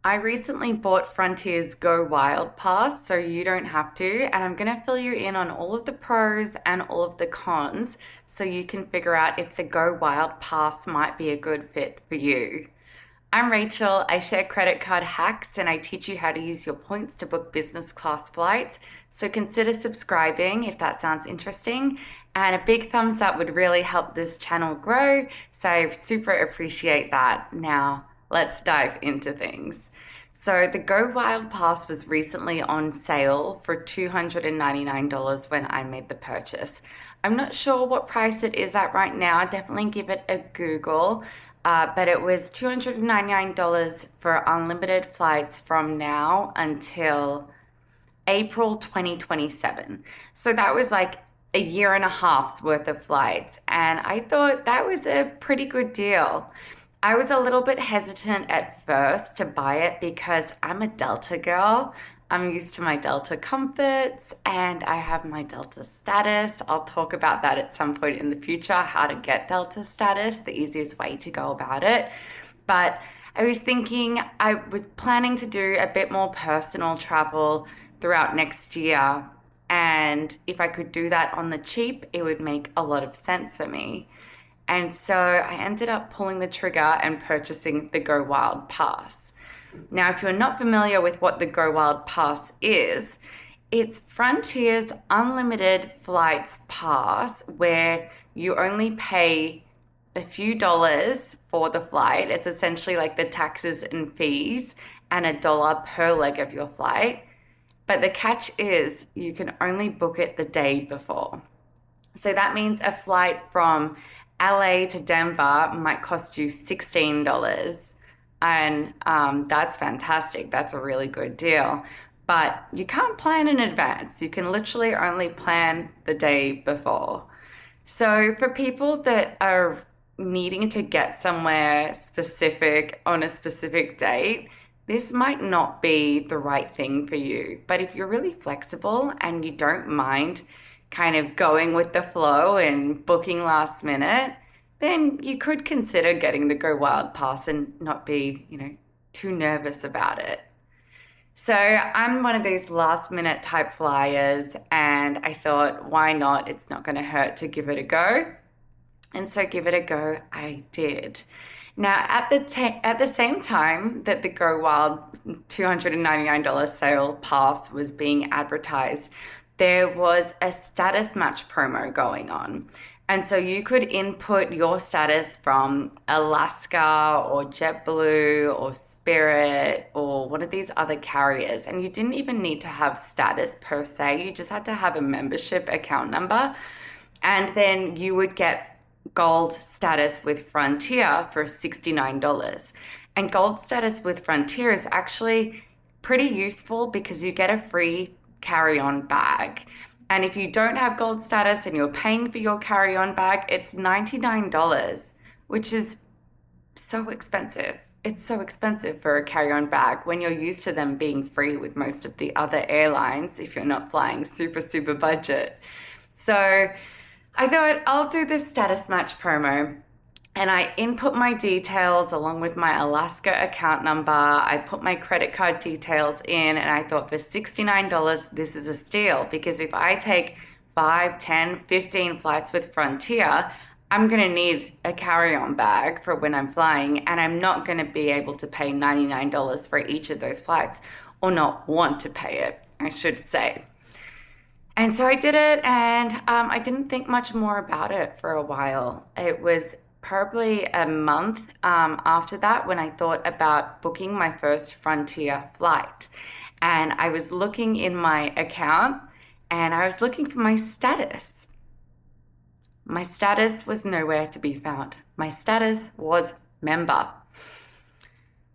I recently bought Frontier's GoWild Pass, so you don't have to, and I'm going to fill you in on all of the pros and all of the cons so you can figure out if the GoWild Pass might be a good fit for you. I'm Rachel. I share credit card hacks and I teach you how to use your points to book business class flights. So consider subscribing if that sounds interesting. And a big thumbs up would really help this channel grow. So I super appreciate that. Now, let's dive into things. So the GoWild Pass was recently on sale for $299 when I made the purchase. I'm not sure what price it is at right now. Definitely give it a Google. But it was $299 for unlimited flights from now until April 2027. So that was like a year and a half's worth of flights. And I thought that was a pretty good deal. I was a little bit hesitant at first to buy it because I'm a Delta girl. I'm used to my Delta comforts and I have my Delta status. I'll talk about that at some point in the future, how to get Delta status, the easiest way to go about it. But I was thinking I was planning to do a bit more personal travel throughout next year. And if I could do that on the cheap, it would make a lot of sense for me. And so I ended up pulling the trigger and purchasing the GoWild Pass. Now, if you're not familiar with what the GoWild Pass is, it's Frontier's unlimited flights pass where you only pay a few dollars for the flight. It's essentially like the taxes and fees and $1 per leg of your flight. But the catch is you can only book it the day before. So that means a flight from LA to Denver might cost you $16. And that's fantastic. That's a really good deal. But you can't plan in advance. You can literally only plan the day before. So for people that are needing to get somewhere specific on a specific date, this might not be the right thing for you. But if you're really flexible and you don't mind kind of going with the flow and booking last minute, then you could consider getting the GoWild Pass and not be, too nervous about it. So I'm one of these last minute type flyers and I thought, why not? It's not going to hurt to give it a go. And so give it a go, I did. Now, at the same time that the GoWild $299 sale pass was being advertised, there was a status match promo going on. And so you could input your status from Alaska or JetBlue or Spirit or one of these other carriers. And you didn't even need to have status per se. You just had to have a membership account number. And then you would get gold status with Frontier for $69. And gold status with Frontier is actually pretty useful because you get a free carry-on bag. And if you don't have gold status and you're paying for your carry-on bag, it's $99, which is so expensive. It's so expensive for a carry-on bag when you're used to them being free with most of the other airlines if you're not flying super, super budget. So I thought I'll do this status match promo. And I input my details along with my Alaska account number. I put my credit card details in and I thought for $69, this is a steal because if I take 5, 10, 15 flights with Frontier, I'm going to need a carry-on bag for when I'm flying and I'm not going to be able to pay $99 for each of those flights or not want to pay it, I should say. And so I did it and I didn't think much more about it for a while. It was probably a month after that when I thought about booking my first Frontier flight. And I was looking in my account and I was looking for my status. My status was nowhere to be found. My status was member.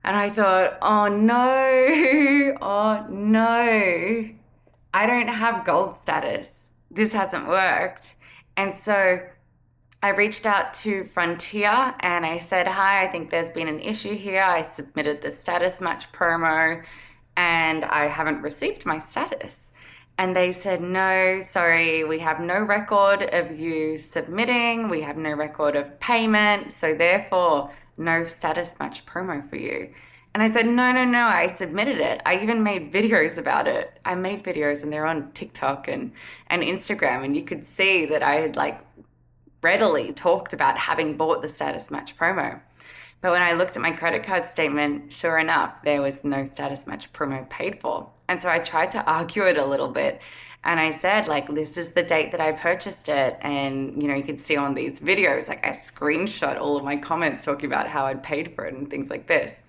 And I thought, oh no, oh no, I don't have gold status. This hasn't worked. And so I reached out to Frontier and I said, hi, I think there's been an issue here. I submitted the status match promo and I haven't received my status. And they said, no, sorry, we have no record of you submitting. We have no record of payment. So therefore, no status match promo for you. And I said, no, no, no, I submitted it. I even made videos about it. I made videos and they're on TikTok and Instagram. And you could see that I had like readily talked about having bought the status match promo. But when I looked at my credit card statement, sure enough, there was no status match promo paid for. And so I tried to argue it a little bit. And I said, like, this is the date that I purchased it. And, you know, you can see on these videos, like, I screenshot all of my comments talking about how I'd paid for it and things like this.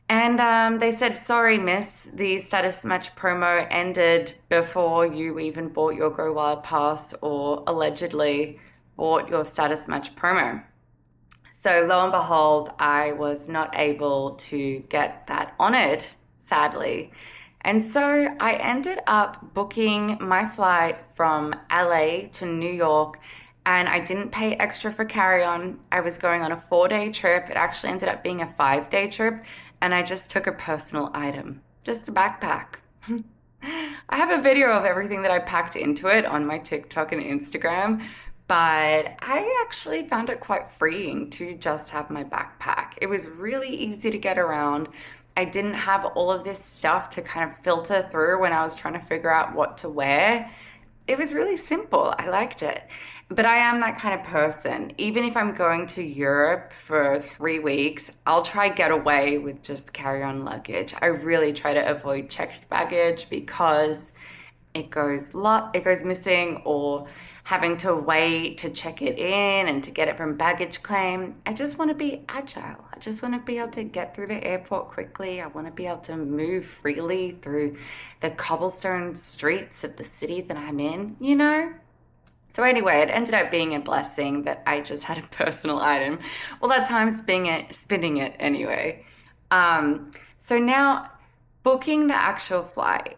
And they said, sorry, miss, the status match promo ended before you even bought your GoWild Pass or allegedly bought your status match promo. So lo and behold, I was not able to get that honored, sadly. And so I ended up booking my flight from LA to New York, and I didn't pay extra for carry-on. I was going on a 4-day trip. It actually ended up being a 5-day trip, and I just took a personal item, just a backpack. I have a video of everything that I packed into it on my TikTok and Instagram, but I actually found it quite freeing to just have my backpack. It was really easy to get around. I didn't have all of this stuff to kind of filter through when I was trying to figure out what to wear. It was really simple. I liked it. But I am that kind of person. Even if I'm going to Europe for 3 weeks, I'll try get away with just carry-on luggage. I really try to avoid checked baggage because it goes missing, or having to wait to check it in and to get it from baggage claim. I just want to be agile. I just want to be able to get through the airport quickly. I want to be able to move freely through the cobblestone streets of the city that I'm in, you know? So anyway, it ended up being a blessing that I just had a personal item. Well, that time spinning it anyway. So now booking the actual flight.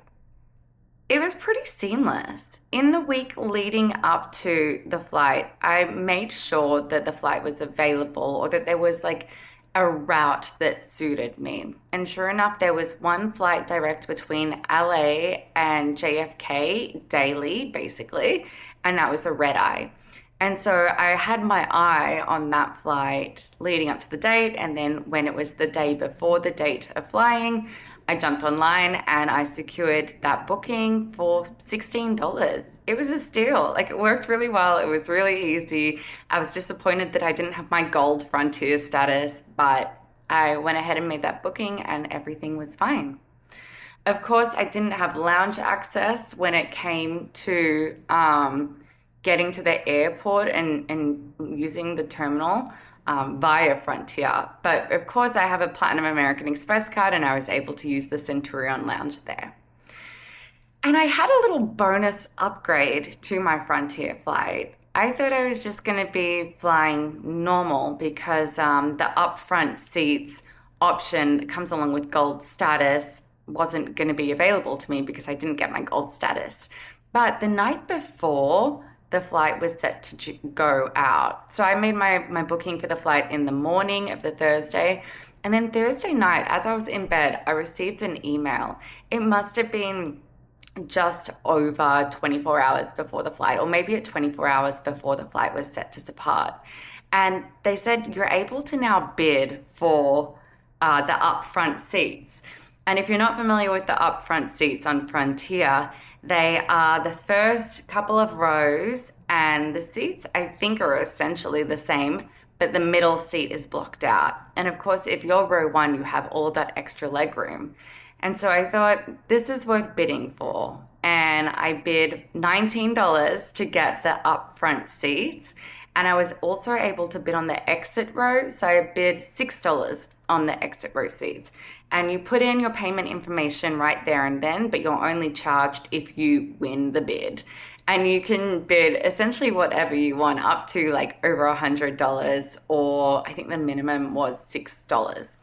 It was pretty seamless. In the week leading up to the flight, I made sure that the flight was available, or that there was like a route that suited me. And sure enough, there was one flight direct between LA and JFK daily, basically, and that was a red eye. And so I had my eye on that flight leading up to the date, and then when it was the day before the date of flying, I jumped online and I secured that booking for $16. It was a steal. Like, it worked really well. It was really easy. I was disappointed that I didn't have my gold Frontier status, but I went ahead and made that booking and everything was fine. Of course, I didn't have lounge access when it came to getting to the airport and using the terminal via Frontier. But of course, I have a Platinum American Express card and I was able to use the Centurion Lounge there. And I had a little bonus upgrade to my Frontier flight. I thought I was just going to be flying normal because the upfront seats option that comes along with gold status wasn't going to be available to me because I didn't get my gold status. But the night before, the flight was set to go out. So I made my booking for the flight in the morning of the Thursday. And then Thursday night, as I was in bed, I received an email. It must have been just over 24 hours before the flight, or maybe at 24 hours before the flight was set to depart. And they said, you're able to now bid for the upfront seats. And if you're not familiar with the upfront seats on Frontier, they are the first couple of rows, and the seats, I think, are essentially the same, but the middle seat is blocked out. And of course, if you're row 1, you have all of that extra leg room. And so I thought, this is worth bidding for. And I bid $19 to get the upfront seats. And I was also able to bid on the exit row. So I bid $6 on the exit row seats. And you put in your payment information right there and then, but you're only charged if you win the bid. And you can bid essentially whatever you want, up to like over $100, or I think the minimum was $6.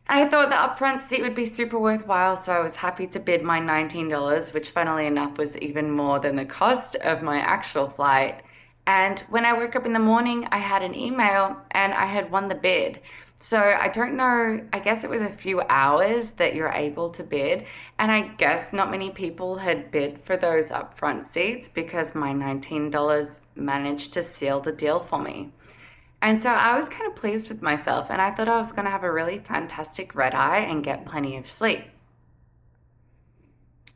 I thought the upfront seat would be super worthwhile, so I was happy to bid my $19, which funnily enough was even more than the cost of my actual flight. And when I woke up in the morning, I had an email and I had won the bid. So I don't know, I guess it was a few hours that you're able to bid. And I guess not many people had bid for those upfront seats because my $19 managed to seal the deal for me. And so I was kind of pleased with myself, and I thought I was going to have a really fantastic red eye and get plenty of sleep.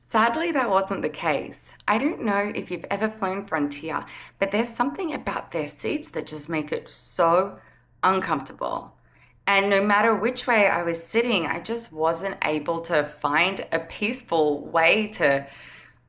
Sadly, that wasn't the case. I don't know if you've ever flown Frontier, but there's something about their seats that just make it so uncomfortable. And no matter which way I was sitting, I just wasn't able to find a peaceful way to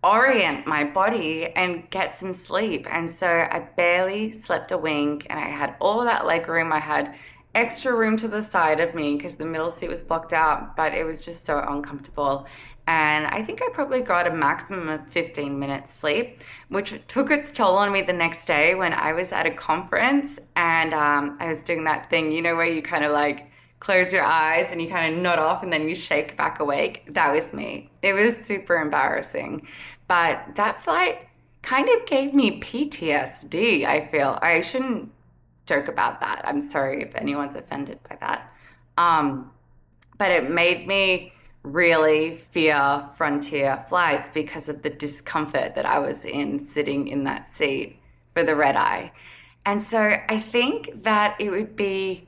orient my body and get some sleep. And so I barely slept a wink, and I had all that leg room. I had extra room to the side of me because the middle seat was blocked out, but it was just so uncomfortable. And I think I probably got a maximum of 15 minutes sleep, which took its toll on me the next day when I was at a conference, and I was doing that thing, where you kind of like close your eyes and you kind of nod off and then you shake back awake. That was me. It was super embarrassing. But that flight kind of gave me PTSD, I feel. I shouldn't joke about that. I'm sorry if anyone's offended by that. But it made me really fear Frontier flights because of the discomfort that I was in sitting in that seat for the red eye. And so I think that it would be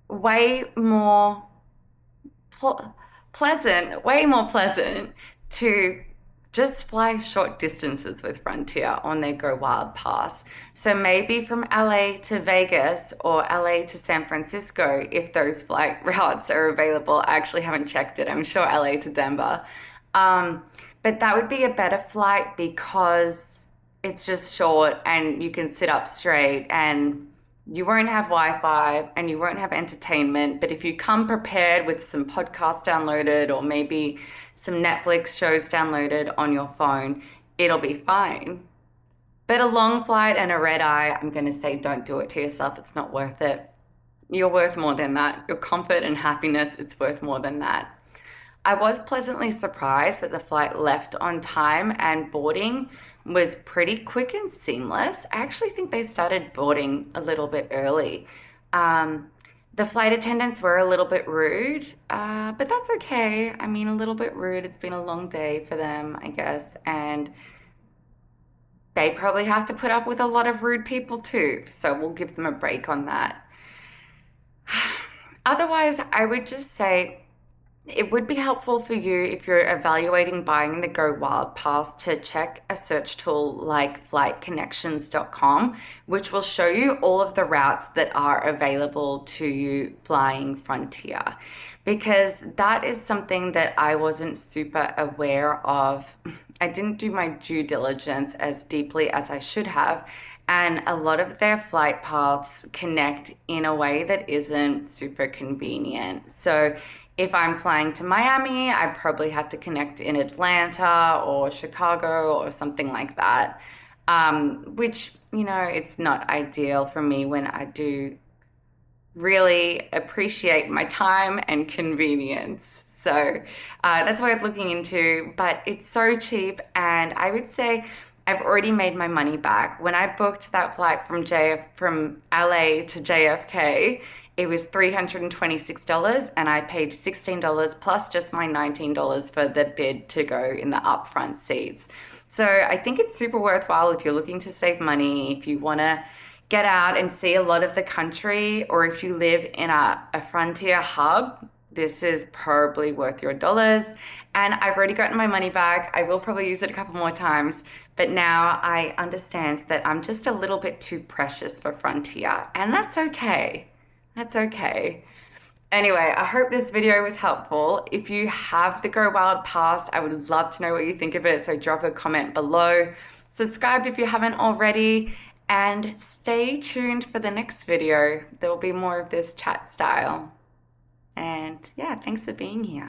way more pleasant to just fly short distances with Frontier on their GoWild Pass. So maybe from LA to Vegas or LA to San Francisco, if those flight routes are available. I actually haven't checked it. I'm sure LA to Denver. But that would be a better flight because it's just short and you can sit up straight and you won't have Wi-Fi and you won't have entertainment. But if you come prepared with some podcasts downloaded or maybe some Netflix shows downloaded on your phone, it'll be fine. But a long flight and a red eye, I'm going to say don't do it to yourself. It's not worth it. You're worth more than that. Your comfort and happiness, it's worth more than that. I was pleasantly surprised that the flight left on time and boarding was pretty quick and seamless. I actually think they started boarding a little bit early. The flight attendants were a little bit rude, but that's okay. I mean, a little bit rude. It's been a long day for them, I guess, and they probably have to put up with a lot of rude people too, so we'll give them a break on that. Otherwise, I would just say it would be helpful for you if you're evaluating buying the GoWild Pass to check a search tool like flightconnections.com, which will show you all of the routes that are available to you flying Frontier, because that is something that I wasn't super aware of. I didn't do my due diligence as deeply as I should have, and a lot of their flight paths connect in a way that isn't super convenient. So if I'm flying to Miami, I probably have to connect in Atlanta or Chicago or something like that, which, it's not ideal for me when I do really appreciate my time and convenience. So that's worth looking into, but it's so cheap, and I would say I've already made my money back. When I booked that flight from LA to JFK, it was $326, and I paid $16 plus just my $19 for the bid to go in the upfront seats. So I think it's super worthwhile if you're looking to save money, if you want to get out and see a lot of the country, or if you live in a Frontier hub. This is probably worth your dollars. And I've already gotten my money back. I will probably use it a couple more times, but now I understand that I'm just a little bit too precious for Frontier, and that's okay. That's okay. Anyway, I hope this video was helpful. If you have the GoWild Pass, I would love to know what you think of it, so drop a comment below. Subscribe if you haven't already, and stay tuned for the next video. There will be more of this chat style. And yeah, thanks for being here.